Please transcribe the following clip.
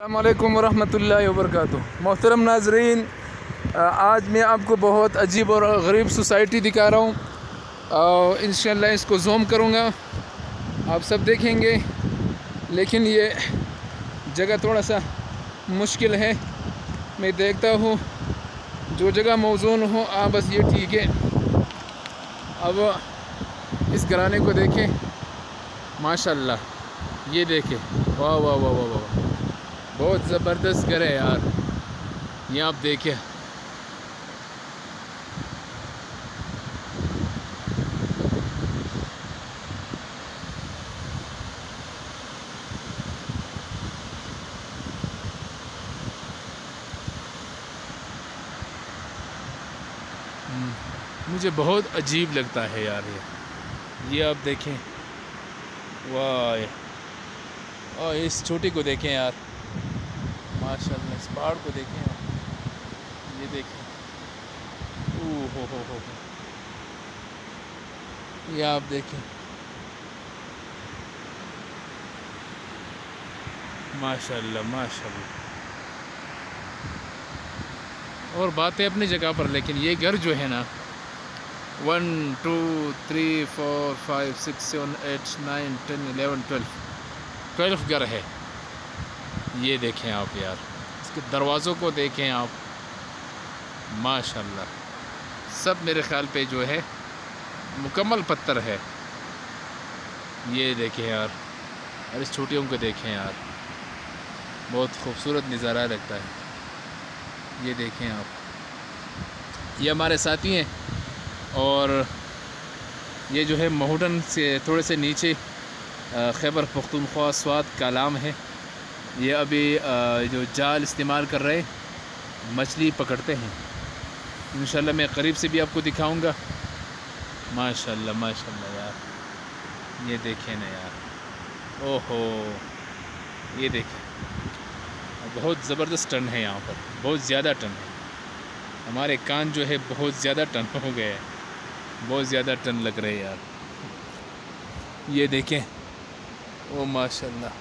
السلام علیکم ورحمۃ اللہ وبرکاتہ۔ محترم ناظرین، آج میں آپ کو بہت عجیب اور غریب سوسائٹی دکھا رہا ہوں۔ انشاءاللہ اس کو زوم کروں گا، آپ سب دیکھیں گے، لیکن یہ جگہ تھوڑا سا مشکل ہے۔ میں دیکھتا ہوں جو جگہ موزون ہو بس یہ ٹھیک ہے۔ اب اس گھرانے کو دیکھیں، ماشاءاللہ، یہ دیکھیں، واہ واہ واہ واہ واہ، بہت زبردست گھر ہے یار، یہ آپ دیکھیں۔ مجھے بہت عجیب لگتا ہے یار، یہ آپ دیکھیں، واہ، اور اس چھوٹی کو دیکھیں یار، ماشاءاللہ، اس پہاڑ کو دیکھیں آپ، یہ دیکھیں، ہو، یہ آپ دیکھیں، ماشاءاللہ ماشاءاللہ۔ اور باتیں اپنی جگہ پر، لیکن یہ گھر جو ہے نا، 1 2 3 4 5 6 7 8 9 10 11 12 گھر ہے۔ یہ دیکھیں آپ یار، اس کے دروازوں کو دیکھیں آپ، ماشاءاللہ، سب میرے خیال پہ جو ہے مکمل پتھر ہے۔ یہ دیکھیں یار، اور اس چھوٹیوں کو دیکھیں یار، بہت خوبصورت نظارہ لگتا ہے۔ یہ دیکھیں آپ، یہ ہمارے ساتھی ہیں، اور یہ جو ہے مہوڈن سے تھوڑے سے نیچے خیبر پختونخوا سوات کالام ہے۔ یہ ابھی جو جال استعمال کر رہے مچھلی پکڑتے ہیں۔ انشاءاللہ میں قریب سے بھی آپ کو دکھاؤں گا۔ ماشاءاللہ ماشاءاللہ یار، یہ دیکھیں نا یار، اوہو، یہ دیکھیں، بہت زبردست ٹن ہے یہاں پر، بہت زیادہ ٹن ہے۔ ہمارے کان جو ہے بہت زیادہ ٹن ہو گئے ہیں، بہت زیادہ ٹن لگ رہے ہیں یار۔ یہ دیکھیں، او ماشاءاللہ۔